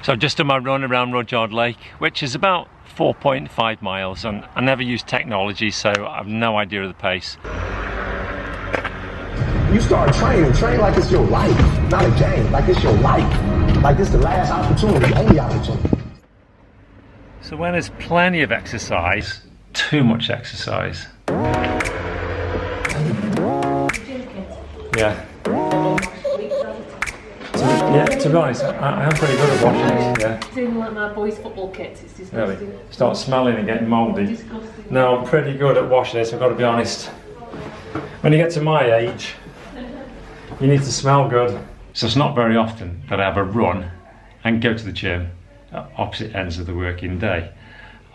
So I've just done my run around Rudyard Lake, which is about 4.5 miles, and I never use technology, so I've no idea of the pace. You start training, train like it's your life, not a game, like it's your life. Like it's the last opportunity, only opportunity. So when there's plenty of exercise, too much exercise. Yeah. Yeah, to be honest, I am pretty good at washing it. Yeah. It's in like my boys' football kits. It's disgusting. Really? Start smelling and getting mouldy. Disgusting. No, I'm pretty good at washing this, I've got to be honest. When you get to my age, you need to smell good. So it's not very often that I have a run and go to the gym at opposite ends of the working day.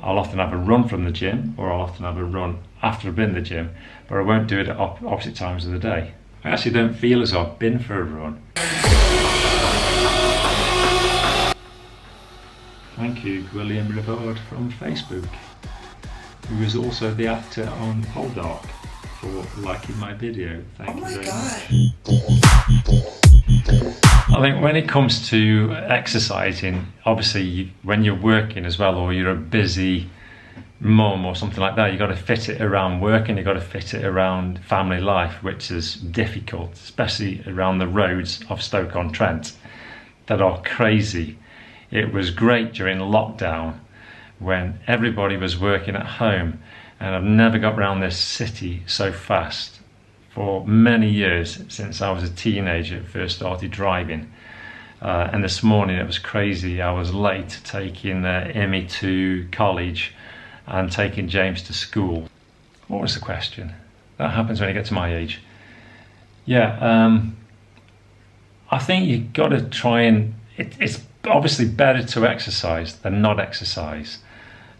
I'll often have a run from the gym, or I'll often have a run after I've been to the gym, but I won't do it at opposite times of the day. I actually don't feel as though I've been for a run. Thank you, William Rivard from Facebook, who is also the actor on Poldark, for liking my video. Thank you very much. I think when it comes to exercising, obviously when you're working as well, or you're a busy mum or something like that, you've got to fit it around work and you've got to fit it around family life, which is difficult, especially around the roads of Stoke-on-Trent that are crazy. It was great during lockdown when everybody was working at home, and I've never got around this city so fast for many years, since I was a teenager first started driving. And this morning it was crazy. I was late taking Emmy to college and taking James to school. What was the question? That happens when you get to my age. Yeah, I think you've got to try and, it's obviously better to exercise than not exercise.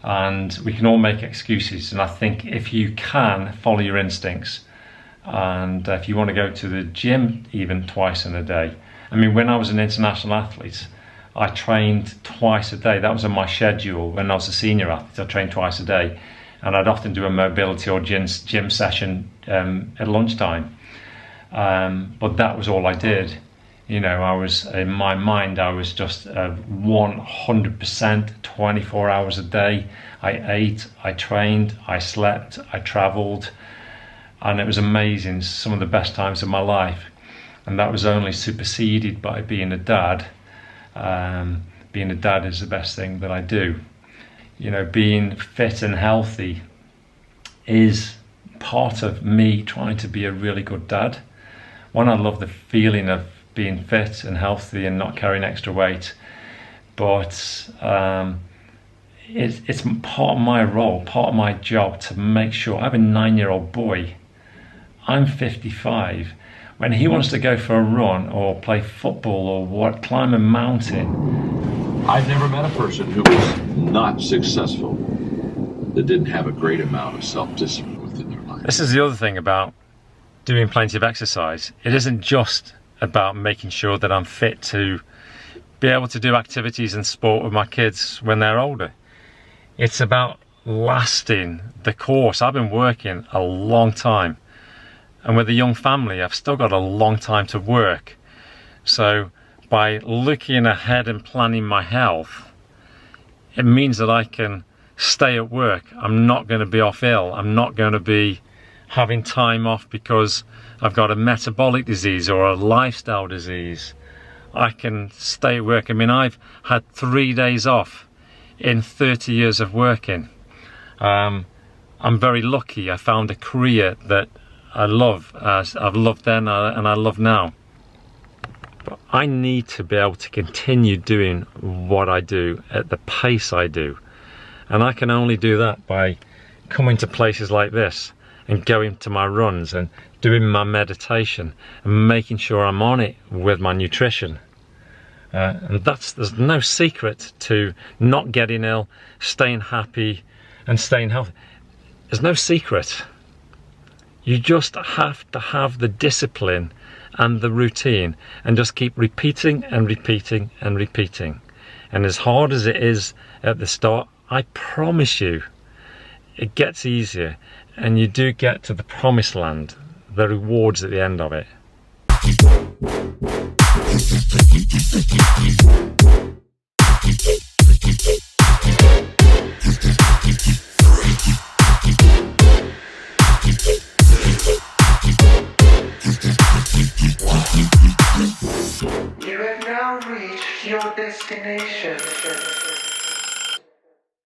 And we can all make excuses, and I think if you can follow your instincts, and if you want to go to the gym even twice in a day. I mean, when I was an international athlete, I trained twice a day. That was on my schedule. When I was a senior athlete, I trained twice a day, and I'd often do a mobility or gym session at lunchtime. But that was all I did. You know, I was, in my mind, I was just 100%, 24 hours a day. I ate, I trained, I slept, I traveled, and it was amazing, some of the best times of my life. And that was only superseded by being a dad. Being a dad is the best thing that I do. You know, being fit and healthy is part of me trying to be a really good dad. One, I love the feeling of being fit and healthy and not carrying extra weight, but it's part of my role, part of my job to make sure. I have a 9-year-old boy. I'm 55. When he wants to go for a run or play football or climb a mountain. I've never met a person who was not successful that didn't have a great amount of self-discipline within their life. This is the other thing about doing plenty of exercise. It isn't just about making sure that I'm fit to be able to do activities and sport with my kids when they're older. It's about lasting the course. I've been working a long time, and with a young family I've still got a long time to work. So by looking ahead and planning my health, it means that I can stay at work. I'm not going to be off ill. I'm not going to be having time off because I've got a metabolic disease or a lifestyle disease. I can stay at work. I mean, I've had 3 days off in 30 years of working. I'm very lucky. I found a career that I love, as I've loved then and I love now. But I need to be able to continue doing what I do at the pace I do. And I can only do that by coming to places like this and going to my runs and doing my meditation and making sure I'm on it with my nutrition. And there's no secret to not getting ill, staying happy and staying healthy. There's no secret. You just have to have the discipline and the routine and just keep repeating and repeating and repeating. And as hard as it is at the start, I promise you, it gets easier, and you do get to the promised land, the rewards at the end of it. You have now reached your destination.